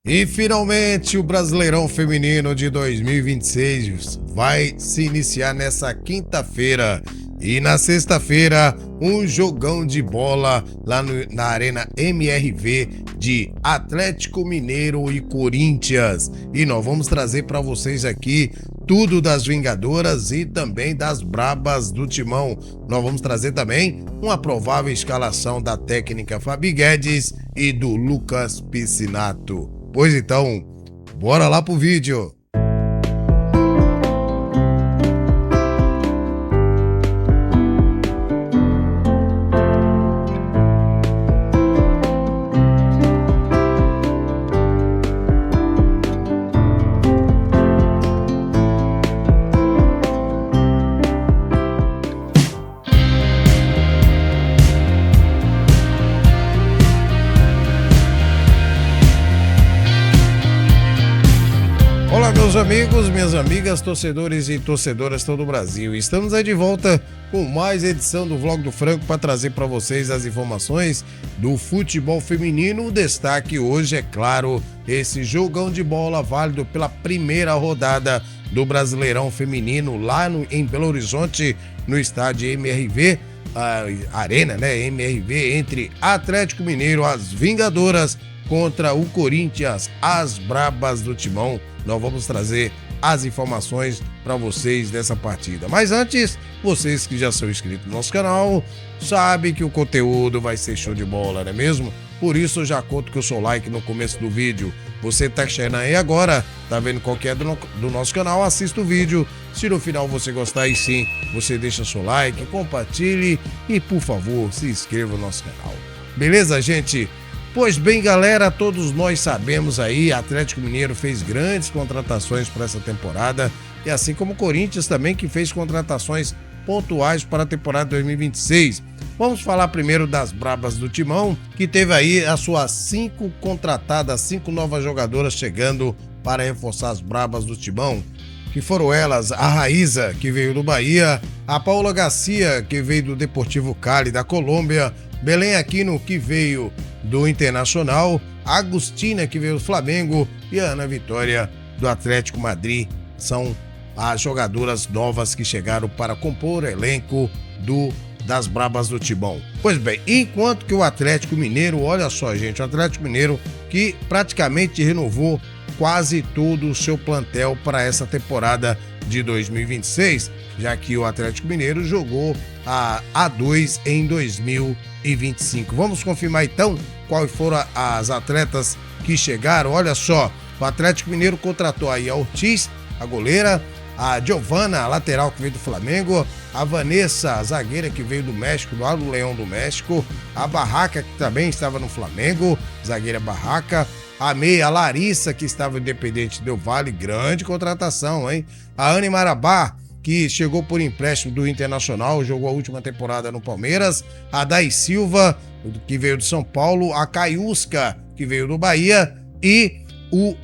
E finalmente o Brasileirão Feminino de 2026 vai se iniciar nessa quinta-feira. E na sexta-feira, um jogão de bola lá na Arena MRV de Atlético Mineiro e Corinthians. E nós vamos trazer para vocês aqui tudo das Vingadoras e também das Brabas do Timão. Nós vamos trazer também uma provável escalação da técnica Fabi Guedes e do Lucas Piscinato. Pois então, bora lá pro vídeo. Olá, meus amigos, minhas amigas, torcedores e torcedoras de todo o Brasil. Estamos aí de volta com mais edição do Vlog do Franco para trazer para vocês as informações do futebol feminino. O destaque hoje é, claro, esse jogão de bola válido pela primeira rodada do Brasileirão Feminino lá em Belo Horizonte, no estádio MRV, a Arena, né, MRV, entre Atlético Mineiro, as Vingadoras, contra o Corinthians, as Brabas do Timão. Nós vamos trazer as informações para vocês dessa partida. Mas antes, vocês que já são inscritos no nosso canal, sabem que o conteúdo vai ser show de bola, não é mesmo? Por isso eu já conto com o seu like no começo do vídeo. Você tá chegando aí agora, tá vendo qual que é do nosso canal, assista o vídeo. Se no final você gostar, aí sim, você deixa seu like, compartilhe e, por favor, se inscreva no nosso canal. Beleza, gente? Pois bem, galera, todos nós sabemos aí, Atlético Mineiro fez grandes contratações para essa temporada, e assim como o Corinthians também, que fez contratações pontuais para a temporada 2026. Vamos falar primeiro das Brabas do Timão, que teve aí as suas 5 contratadas, 5 novas jogadoras chegando para reforçar as Brabas do Timão, que foram elas, a Raíza, que veio do Bahia, a Paula Garcia, que veio do Deportivo Cali, da Colômbia, Belém Aquino, que veio do Internacional, a Agustina, que veio do Flamengo, e a Ana Vitória, do Atlético Madrid. São as jogadoras novas que chegaram para compor o elenco das Brabas do Timão. Pois bem, enquanto que o Atlético Mineiro, olha só, gente, o Atlético Mineiro que praticamente renovou quase todo o seu plantel para essa temporada de 2026, já que o Atlético Mineiro jogou a A2 em 2025. Vamos confirmar então quais foram as atletas que chegaram. Olha só, o Atlético Mineiro contratou aí a Ortiz, a goleira, a Giovana, a lateral, que veio do Flamengo, a Vanessa, a zagueira, que veio do México, do Leão do México, a Barraca, que também estava no Flamengo, zagueira Barraca, a meia, a Larissa, que estava independente Del Valle, grande contratação, hein? A Anne Marabá, que chegou por empréstimo do Internacional, jogou a última temporada no Palmeiras, a Dai Silva, que veio do São Paulo, a Caiusca, que veio do Bahia, e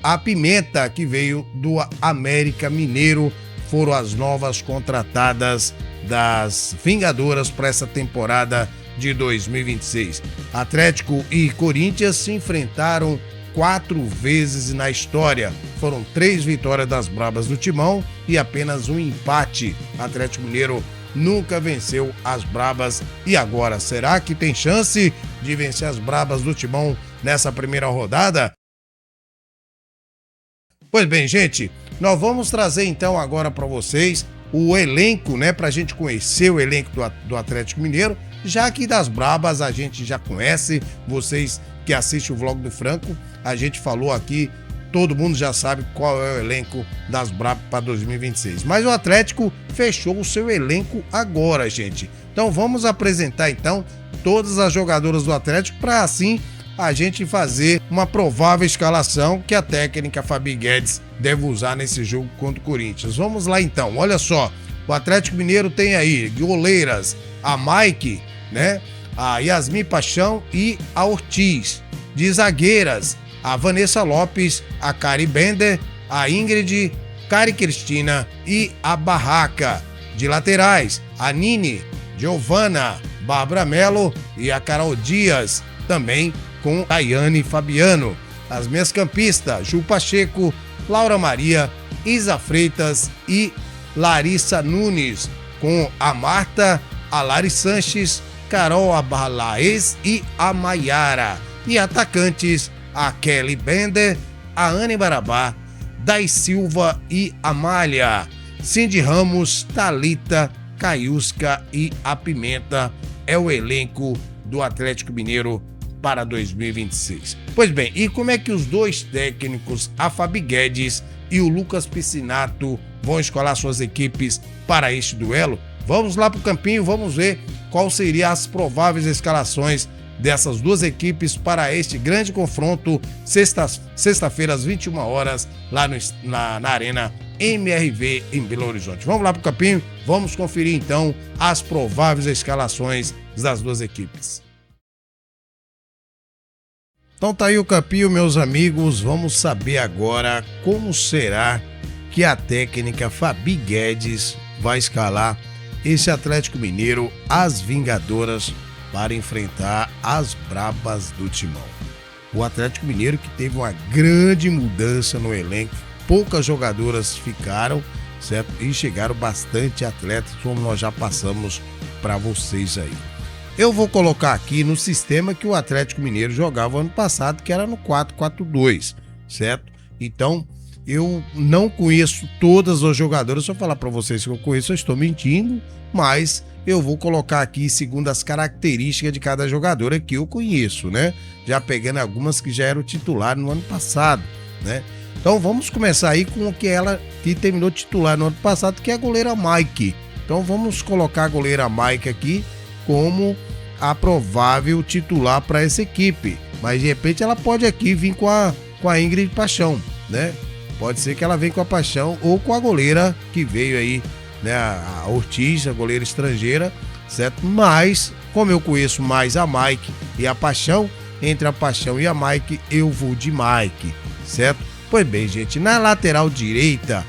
a Pimenta, que veio do América Mineiro. Foram as novas contratadas das Vingadoras para essa temporada de 2026. Atlético e Corinthians se enfrentaram 4 vezes na história. Foram 3 vitórias das Brabas do Timão e apenas um empate. Atlético Mineiro nunca venceu as Brabas. E agora, será que tem chance de vencer as Brabas do Timão nessa primeira rodada? Pois bem, gente, nós vamos trazer então agora para vocês o elenco, né, pra gente conhecer o elenco do Atlético Mineiro, já que das Brabas a gente já conhece, vocês que assistem o Vlog do Franco, a gente falou aqui, todo mundo já sabe qual é o elenco das Brabas para 2026. Mas o Atlético fechou o seu elenco agora, gente. Então vamos apresentar então todas as jogadoras do Atlético para assim a gente fazer uma provável escalação que a técnica Fabi Guedes deve usar nesse jogo contra o Corinthians. Vamos lá então, olha só, o Atlético Mineiro tem aí goleiras, a Mike, né, a Yasmin Paixão e a Ortiz. De zagueiras, a Vanessa Lopes, a Cari Bender, a Ingrid, Cari Cristina e a Barraca. De laterais, a Nini, Giovana, Bárbara Mello e a Carol Dias, também com Daiane Fabiano. As minhas campistas, Ju Pacheco, Laura Maria, Isa Freitas e Larissa Nunes, com a Marta, a Lari Sanches, Carol Abalaes e a Maiara. E atacantes, a Kelly Bender, a Anne Barabá, Dai Silva e Amália. Cindy Ramos, Thalita, Caiusca e a Pimenta é o elenco do Atlético Mineiro para 2026. Pois bem, e como é que os dois técnicos, a Fabi Guedes e o Lucas Piscinato, vão escolar suas equipes para este duelo? Vamos lá para o campinho, vamos ver qual seriam as prováveis escalações dessas duas equipes para este grande confronto, sexta-feira às 21 horas, lá na Arena MRV em Belo Horizonte. Vamos lá para o campinho, vamos conferir então as prováveis escalações das duas equipes. Então tá aí o campinho, meus amigos, vamos saber agora como será que a técnica Fabi Guedes vai escalar esse Atlético Mineiro, as Vingadoras, para enfrentar as Brabas do Timão. O Atlético Mineiro que teve uma grande mudança no elenco, poucas jogadoras ficaram, certo? E chegaram bastante atletas, como nós já passamos para vocês aí. Eu vou colocar aqui no sistema que o Atlético Mineiro jogava ano passado, que era no 4-4-2, certo? Então, eu não conheço todas as jogadoras, se eu falar para vocês que eu conheço, eu estou mentindo, mas eu vou colocar aqui segundo as características de cada jogadora que eu conheço, né? Já pegando algumas que já eram titular no ano passado, né? Então vamos começar aí com o que ela que terminou titular no ano passado, que é a goleira Mike. Então vamos colocar a goleira Mike aqui como a provável titular para essa equipe. Mas de repente ela pode aqui vir com a Ingrid Paixão, né? Pode ser que ela venha com a Paixão ou com a goleira que veio aí, né? A Ortiz, a goleira estrangeira, certo? Mas, como eu conheço mais a Mike e a Paixão, entre a Paixão e a Mike, eu vou de Mike, certo? Pois bem, gente, na lateral direita,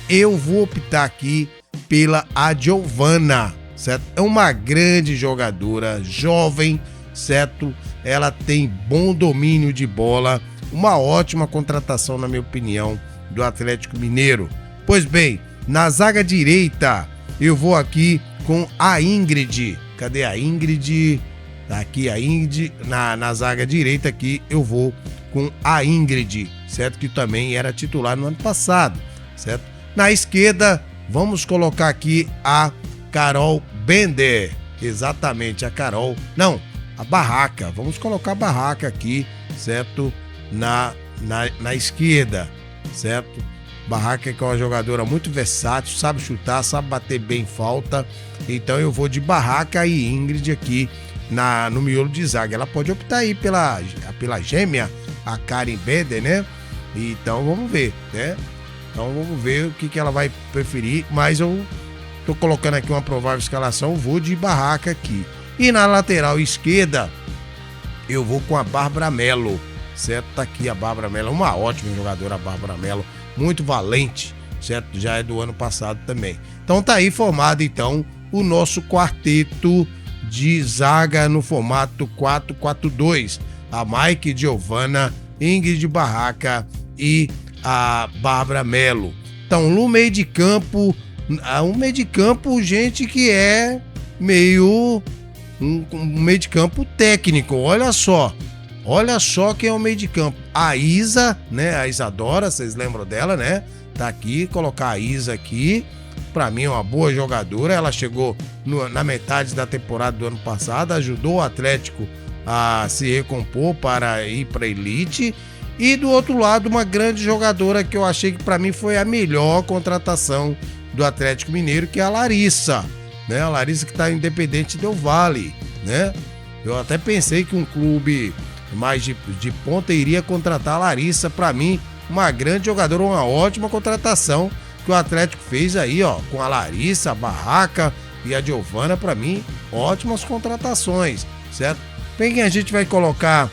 eu vou optar aqui pela Giovana, certo? É uma grande jogadora, jovem, certo? Ela tem bom domínio de bola, uma ótima contratação, na minha opinião, do Atlético Mineiro. Pois bem, na zaga direita, eu vou aqui com a Ingrid. Cadê a Ingrid? Tá aqui a Ingrid. Na zaga direita aqui, eu vou com a Ingrid, certo? Que também era titular no ano passado, certo? Na esquerda, vamos colocar aqui a Carol Bender. Exatamente, a Carol. Não, a Barraca. Vamos colocar a Barraca aqui, certo? Na esquerda, certo? Barraca que é uma jogadora muito versátil, sabe chutar, sabe bater bem falta. Então eu vou de Barraca e Ingrid aqui no miolo de zaga. Ela pode optar aí pela gêmea, a Karen Bender, né? Então vamos ver, né? Então vamos ver o que ela vai preferir. Mas eu tô colocando aqui uma provável escalação, vou de Barraca aqui. E na lateral esquerda, eu vou com a Bárbara Mello, certo? Tá aqui a Bárbara Mello, uma ótima jogadora, a Bárbara Mello, muito valente, certo? Já é do ano passado também. Então tá aí formado, então, o nosso quarteto de zaga no formato 4-4-2. A Mike Giovana, Ingrid Barraca e a Bárbara Mello. Então, no meio de campo, gente, que é meio um meio de campo técnico. Olha só quem é o meio de campo. A Isa, né? A Isadora, vocês lembram dela, né? Tá aqui, colocar a Isa aqui. Pra mim é uma boa jogadora. Ela chegou na metade da temporada do ano passado, ajudou o Atlético a se recompor para ir para elite. E do outro lado, uma grande jogadora que eu achei que para mim foi a melhor contratação do Atlético Mineiro, que é a Larissa, né? A Larissa que tá Independente Del Valle, né? Eu até pensei que um clube mais de ponta iria contratar a Larissa. Para mim, uma grande jogadora, uma ótima contratação que o Atlético fez aí, ó, com a Larissa, a Barraca e a Giovana. Para mim, ótimas contratações, certo? Quem a gente vai colocar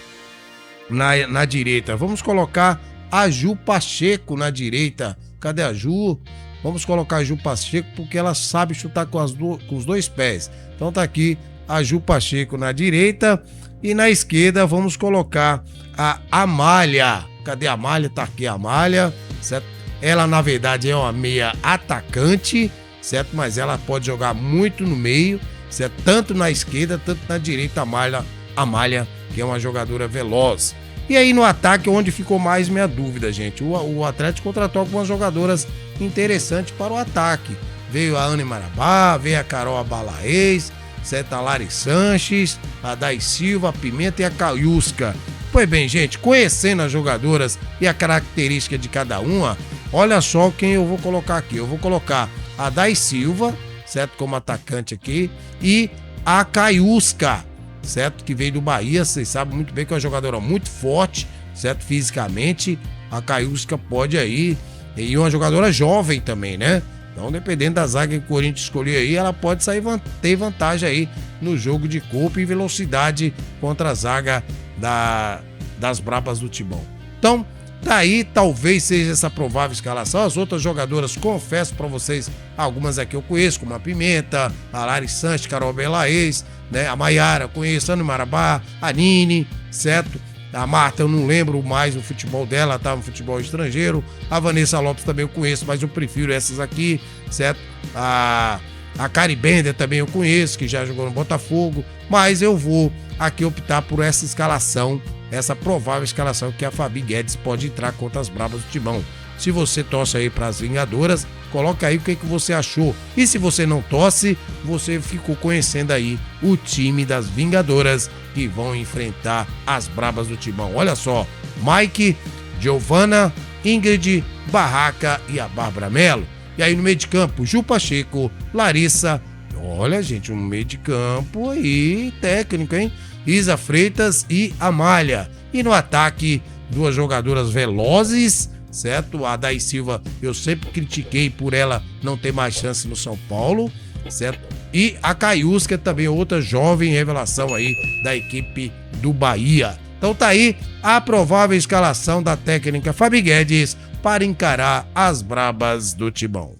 na direita? Vamos colocar a Ju Pacheco na direita. Cadê a Ju? Vamos colocar a Ju Pacheco porque ela sabe chutar com os dois pés. Então tá aqui a Ju Pacheco na direita. E na esquerda vamos colocar a Amália. Cadê a Amália? Tá aqui a Amália, certo? Ela, na verdade, é uma meia atacante, certo? Mas ela pode jogar muito no meio, certo? Tanto na esquerda, tanto na direita, a Amália, que é uma jogadora veloz. E aí no ataque, onde ficou mais minha dúvida, gente, o Atlético contratou algumas jogadoras interessantes para o ataque. Veio a Anne Marabá, veio a Carol Abalaez, certo? A Lari Sanches, a Dai Silva, a Pimenta e a Caiusca. Pois bem, gente, conhecendo as jogadoras e a característica de cada uma, olha só quem eu vou colocar aqui. Eu vou colocar a Dai Silva, certo? Como atacante aqui, e a Caiusca, certo? Que veio do Bahia, vocês sabem muito bem que é uma jogadora muito forte, certo? Fisicamente, a Caiusca pode aí, e uma jogadora jovem também, né? Então, dependendo da zaga que o Corinthians escolher aí, ela pode ter vantagem aí no jogo de corpo e velocidade contra a zaga das Brabas do Timão. Então, daí talvez seja essa provável escalação. As outras jogadoras, confesso pra vocês, algumas aqui eu conheço, como a Pimenta, a Lari Sanches, Carol Belaez, né? A Maiara, conheço, a Anne Marabá, a Nini, certo? A Marta eu não lembro mais o futebol dela, ela tá no futebol estrangeiro. A Vanessa Lopes também eu conheço, mas eu prefiro essas aqui, certo? A Cari Bender também eu conheço, que já jogou no Botafogo. Mas eu vou aqui optar por essa escalação, essa provável escalação que a Fabi Guedes pode entrar contra as Brabas do Timão. Se você torce aí para as Vingadoras, coloca aí o que você achou. E se você não torce, você ficou conhecendo aí o time das Vingadoras que vão enfrentar as Brabas do Timão. Olha só, Mike, Giovana, Ingrid, Barraca e a Bárbara Mello. E aí no meio de campo, Ju Pacheco, Larissa. Olha, gente, um meio de campo aí técnico, hein? Isa Freitas e Amália. E no ataque, duas jogadoras velozes, certo? A Dai Silva, eu sempre critiquei por ela não ter mais chance no São Paulo, certo? E a Caiusca também, outra jovem revelação aí da equipe do Bahia. Então tá aí a provável escalação da técnica Fabi Guedes para encarar as Brabas do Timão.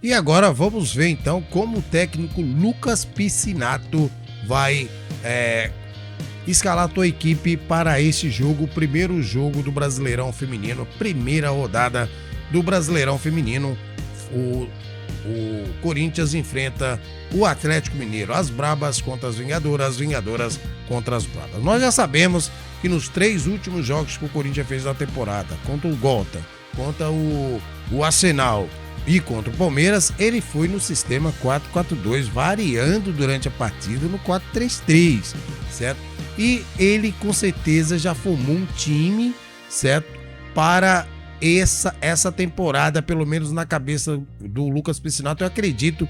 E agora vamos ver então como o técnico Lucas Piscinato vai escalar a tua equipe para esse jogo, o primeiro jogo do Brasileirão Feminino, primeira rodada do Brasileirão Feminino. O Corinthians enfrenta o Atlético Mineiro, as Brabas contra as Vingadoras contra as Brabas. Nós já sabemos que nos 3 últimos jogos que o Corinthians fez na temporada, contra o Gota, contra o Arsenal e contra o Palmeiras, ele foi no sistema 4-4-2, variando durante a partida no 4-3-3, certo? E ele com certeza já formou um time, certo? Para essa temporada, pelo menos na cabeça do Lucas Piscinato, eu acredito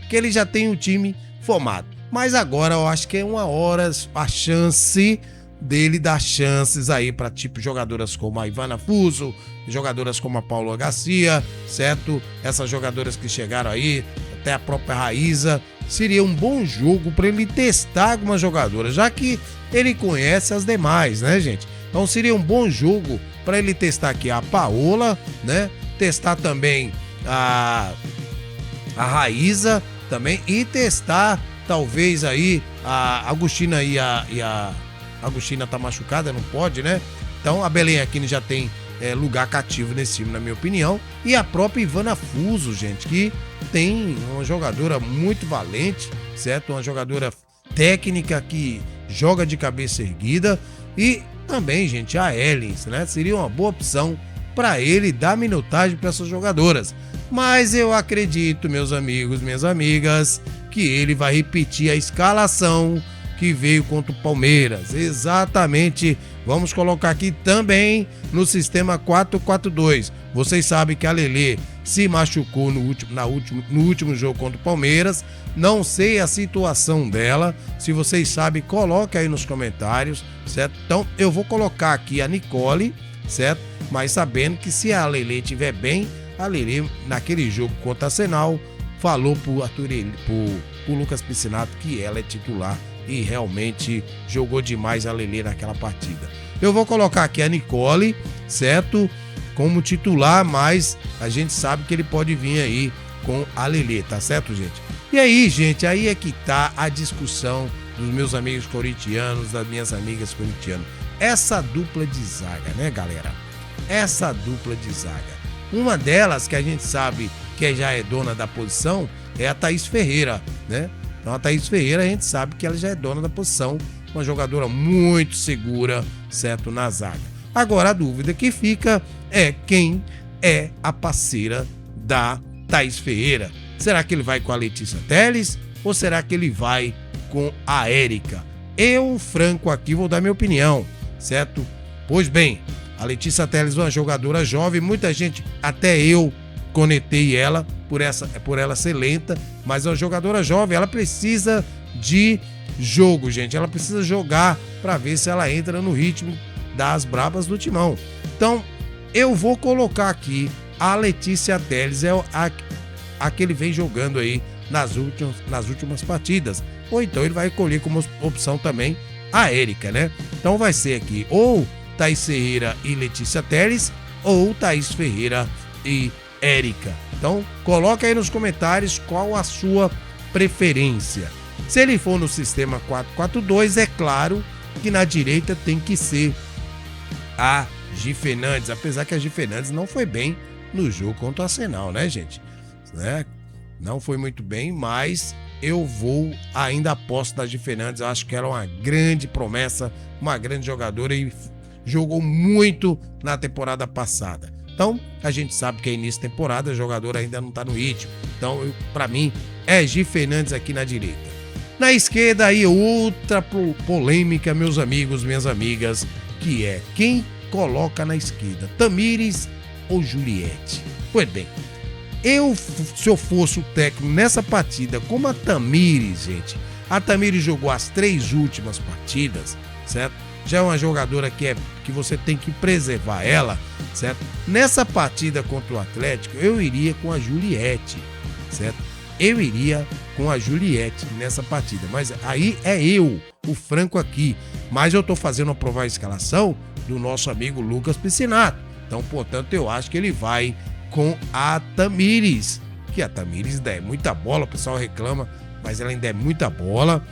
que ele já tem um time formado. Mas agora eu acho que é uma hora a chance dele dar chances aí para tipo jogadoras como a Ivana Fuso, jogadoras como a Paula Garcia, certo? Essas jogadoras que chegaram aí, até a própria Raíza. Seria um bom jogo para ele testar algumas jogadoras, já que ele conhece as demais, né, gente? Então seria um bom jogo para ele testar aqui a Paola, né? Testar também a Raíza também e testar talvez aí a Agostina e a Agostina tá machucada, não pode, né? Então a Belém Aquino já tem lugar cativo nesse time, na minha opinião. E a própria Ivana Fuso, gente, que tem uma jogadora muito valente, certo? Uma jogadora técnica que joga de cabeça erguida. E também, gente, a Ellens, né? Seria uma boa opção para ele dar minutagem para essas jogadoras. Mas eu acredito, meus amigos, minhas amigas, que ele vai repetir a escalação que veio contra o Palmeiras. Exatamente. Vamos colocar aqui também no sistema 4-4-2. Vocês sabem que a Lelê se machucou no último jogo contra o Palmeiras. Não sei a situação dela. Se vocês sabem, coloca aí nos comentários, certo? Então eu vou colocar aqui a Nicole, certo? Mas sabendo que se a Lelê estiver bem, a Lelê naquele jogo contra a Arsenal falou pro Lucas Piscinato que ela é titular e realmente jogou demais a Lelê naquela partida. Eu vou colocar aqui a Nicole, certo? Como titular, mas a gente sabe que ele pode vir aí com a Lelê, tá certo, gente? E aí, gente, aí é que tá a discussão dos meus amigos corintianos, das minhas amigas corintianas. Essa dupla de zaga, né, galera? Essa dupla de zaga. Uma delas que a gente sabe que já é dona da posição é a Thaís Ferreira, né? Então a Thaís Ferreira a gente sabe que ela já é dona da posição, uma jogadora muito segura, certo, na zaga. Agora a dúvida que fica é quem é a parceira da Thaís Ferreira. Será que ele vai com a Letícia Telles ou será que ele vai com a Érica? Eu, Franco, aqui vou dar minha opinião, certo? Pois bem, a Letícia Telles é uma jogadora jovem, muita gente, até eu, conectei ela por ela ser lenta, mas é uma jogadora jovem, ela precisa de jogo, gente. Ela precisa jogar para ver se ela entra no ritmo das brabas do Timão. Então, eu vou colocar aqui a Letícia Telles, a que ele vem jogando aí nas últimas partidas. Ou então ele vai escolher como opção também a Érica, né? Então vai ser aqui ou Thaís Ferreira e Letícia Telles, ou Thaís Ferreira e Érica. Então, coloca aí nos comentários qual a sua preferência. Se ele for no sistema 4-4-2, é claro que na direita tem que ser a Gi Fernandes, apesar que a Gi Fernandes não foi bem no jogo contra o Arsenal, né, gente? Né? Não foi muito bem, mas eu ainda aposto na Gi Fernandes. Eu acho que ela é uma grande promessa, uma grande jogadora e jogou muito na temporada passada. Então, a gente sabe que é início de temporada, a jogadora ainda não tá no ritmo. Então, para mim, é Gi Fernandes aqui na direita. Na esquerda, aí, outra polêmica, meus amigos, minhas amigas, que é quem coloca na esquerda, Tamires ou Juliette? Pois bem, se eu fosse o técnico nessa partida, como a Tamires, gente, a Tamires jogou as 3 últimas partidas, certo? Já é uma jogadora que você tem que preservar ela, certo? Nessa partida contra o Atlético, eu iria com a Juliette, certo? Eu iria com a Juliette nessa partida, mas aí é eu, o Franco aqui, mas eu tô fazendo a provar a escalação do nosso amigo Lucas Piscinato. Então, portanto, eu acho que ele vai com a Tamires, que a Tamires dá muita bola, o pessoal reclama, mas ela ainda é muita bola,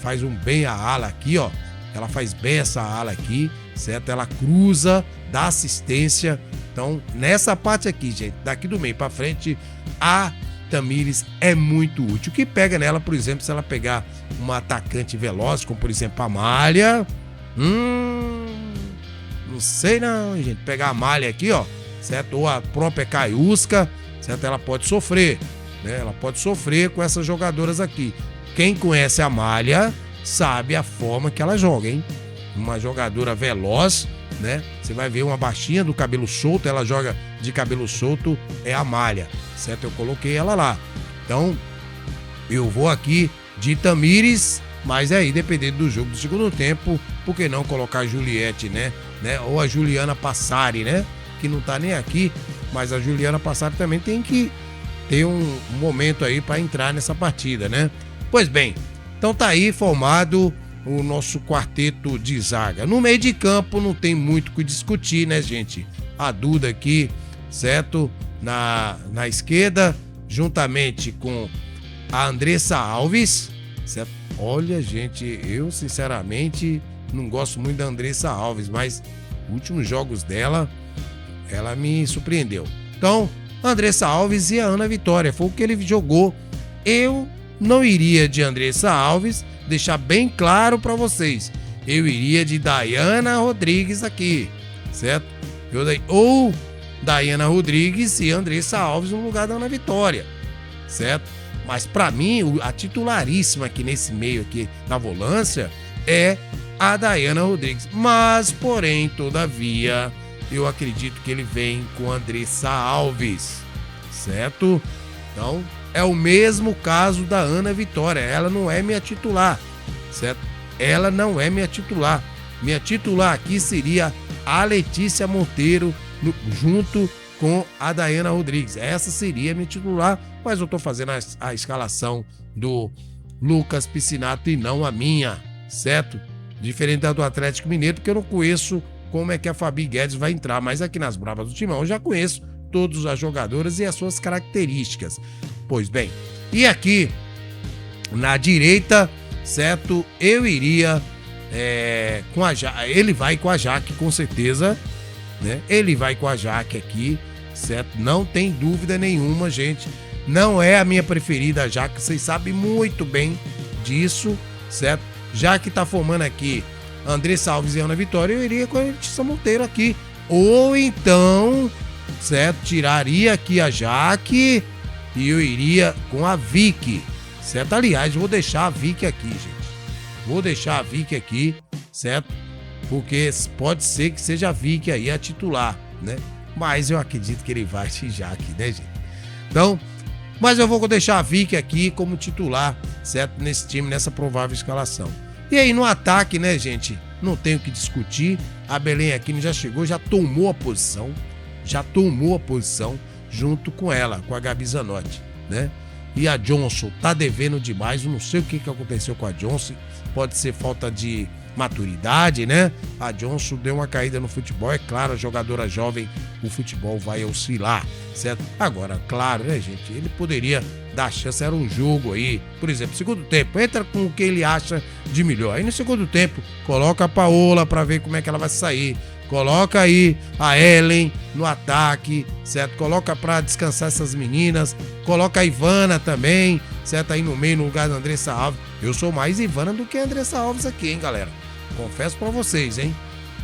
faz um bem a ala aqui, ó. Ela faz bem essa ala aqui, certo? Ela cruza, dá assistência. Então, nessa parte aqui, gente, daqui do meio pra frente, a Tamires é muito útil. O que pega nela, por exemplo, se ela pegar uma atacante veloz, como por exemplo a Malha. Não sei não, gente. Pegar a Malha aqui, ó, certo? Ou a própria Caiusca, certo? Ela pode sofrer, né? Ela pode sofrer com essas jogadoras aqui. Quem conhece a Malha sabe a forma que ela joga, hein? Uma jogadora veloz, né? Você vai ver uma baixinha do cabelo solto, ela joga de cabelo solto, é a Malha, certo? Eu coloquei ela lá. Então, eu vou aqui de Tamires, mas aí, dependendo do jogo do segundo tempo, por que não colocar a Juliette, né? Ou a Juliana Passari, né? Que não tá nem aqui, mas a Juliana Passari também tem que ter um momento aí para entrar nessa partida, né? Pois bem, então tá aí formado o nosso quarteto de zaga. No meio de campo não tem muito o que discutir, né, gente? A Duda aqui, certo? Na esquerda, juntamente com a Andressa Alves, certo? Olha, gente, eu sinceramente não gosto muito da Andressa Alves, mas os últimos jogos dela, ela me surpreendeu. Então, Andressa Alves e a Ana Vitória, foi o que ele jogou. Eu não iria de Andressa Alves, deixar bem claro para vocês. Eu iria de Dayana Rodrigues aqui, certo? Ou Dayana Rodrigues e Andressa Alves no lugar da Ana Vitória, certo? Mas para mim, a titularíssima aqui nesse meio aqui na volância é a Dayana Rodrigues. Mas, porém, todavia, eu acredito que ele vem com Andressa Alves, certo? Então, é o mesmo caso da Ana Vitória. Ela não é minha titular, certo? Ela não é minha titular. Minha titular aqui seria a Letícia Monteiro junto com a Dayana Rodrigues. Essa seria minha titular, mas eu tô fazendo a escalação do Lucas Piscinato e não a minha, certo? Diferente da do Atlético Mineiro, porque eu não conheço como é que a Fabi Guedes vai entrar, mas aqui nas Bravas do Timão eu já conheço todas as jogadoras e as suas características. Pois bem, e aqui na direita certo? Eu iria com a Jaque. Ele vai com a Jaque, com certeza, né? Ele vai com a Jaque aqui, certo? Não tem dúvida nenhuma, gente. Não é a minha preferida, a Jaque. Vocês sabem muito bem disso, certo? Já que tá formando aqui Andressa Alves e Ana Vitória, eu iria com a Letícia Monteiro aqui. Ou então, certo? Tiraria aqui a Jaque e eu iria com a Vicky, certo? Aliás, vou deixar a Vicky aqui, gente. Vou deixar a Vicky aqui, certo? Porque pode ser que seja a Vicky aí a titular, né? Mas eu acredito que ele vai de Jaque, né, gente? Então, mas eu vou deixar a Vicky aqui como titular, certo? Nesse time, nessa provável escalação. E aí no ataque, né, gente? Não tem o que discutir. A Belém Aquino já chegou, já tomou a posição junto com ela, com a Gabi Zanotti, né? E a Johnson tá devendo demais. Eu não sei o que aconteceu com a Johnson. Pode ser falta de maturidade, né? A Johnson deu uma caída no futebol. É claro, a jogadora jovem, o futebol vai oscilar, certo? Agora, claro, né, gente? Ele poderia dar chance, era um jogo aí. Por exemplo, segundo tempo, entra com o que ele acha de melhor. Aí no segundo tempo, coloca a Paola pra ver como é que ela vai sair. Coloca aí a Ellen no ataque, certo? Coloca pra descansar essas meninas. Coloca a Ivana também, certo? Aí no meio, no lugar da Andressa Alves. Eu sou mais Ivana do que a Andressa Alves aqui, hein, galera? Confesso pra vocês, hein?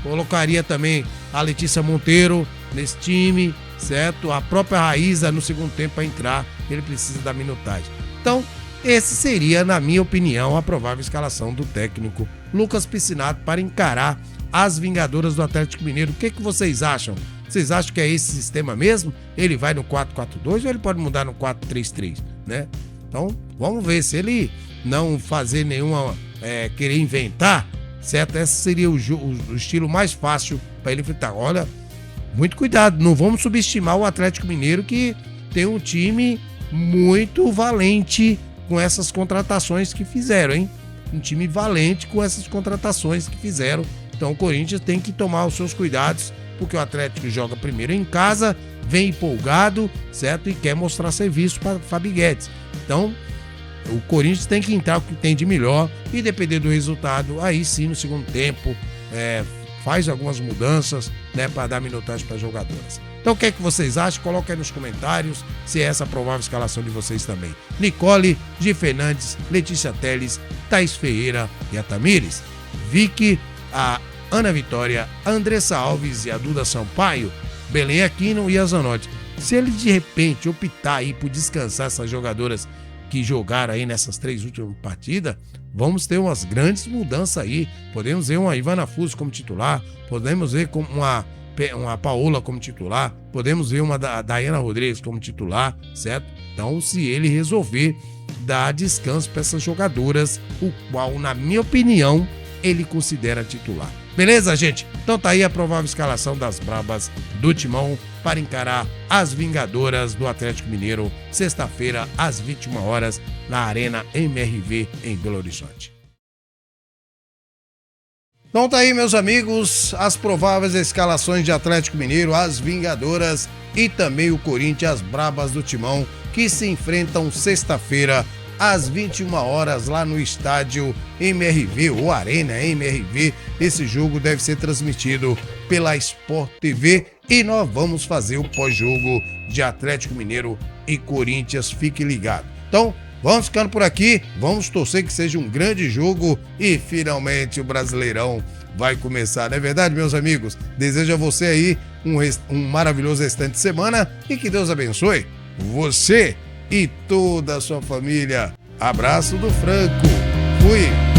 Colocaria também a Letícia Monteiro nesse time, certo? A própria Raíza no segundo tempo para entrar. Ele precisa da minutagem. Então, esse seria, na minha opinião, a provável escalação do técnico Lucas Piscinato para encarar as Vingadoras do Atlético Mineiro. O que vocês acham? Vocês acham que é esse sistema mesmo? Ele vai no 4-4-2 ou ele pode mudar no 4-3-3, né? Então, vamos ver. Se ele não fazer nenhuma... querer inventar, certo? Esse seria o estilo mais fácil para ele enfrentar. Olha, muito cuidado. Não vamos subestimar o Atlético Mineiro, que tem um time muito valente com essas contratações que fizeram, hein? Um time valente com essas contratações que fizeram. Então o Corinthians tem que tomar os seus cuidados, porque o Atlético joga primeiro em casa, vem empolgado, certo? E quer mostrar serviço para Fabi Guedes. Então o Corinthians tem que entrar o que tem de melhor e, depender do resultado, aí sim no segundo tempo faz algumas mudanças, né, para dar minutagem para as jogadoras. Então o que é que vocês acham? Coloca aí nos comentários se é essa a provável escalação de vocês também. Nicole, Gi Fernandes, Letícia Teles, Thaís Ferreira e a Tamires, Vicky, a Ana Vitória, a Andressa Alves e a Duda Sampaio, Belém Aquino e a Zanotti. Se ele de repente optar aí por descansar essas jogadoras que jogaram aí nessas 3 últimas partidas, vamos ter umas grandes mudanças aí. Podemos ver uma Ivana Fuso como titular, podemos ver como uma Paola como titular, podemos ver uma Daiana Rodrigues como titular, certo? Então, se ele resolver dar descanso para essas jogadoras, o qual, na minha opinião, ele considera titular. Beleza, gente? Então tá aí a provável escalação das Brabas do Timão para encarar as Vingadoras do Atlético Mineiro, sexta-feira, às 21 horas, na Arena MRV, em Belo Horizonte. Então tá aí, meus amigos, as prováveis escalações de Atlético Mineiro, as Vingadoras e também o Corinthians, as Brabas do Timão, que se enfrentam sexta-feira, às 21 horas, lá no estádio MRV, ou Arena MRV. Esse jogo deve ser transmitido pela Sport TV e nós vamos fazer o pós-jogo de Atlético Mineiro e Corinthians. Fique ligado. Então, vamos ficando por aqui, vamos torcer que seja um grande jogo e finalmente o Brasileirão vai começar, não é verdade, meus amigos? Desejo a você aí um maravilhoso restante de semana e que Deus abençoe você e toda a sua família. Abraço do Franco. Fui.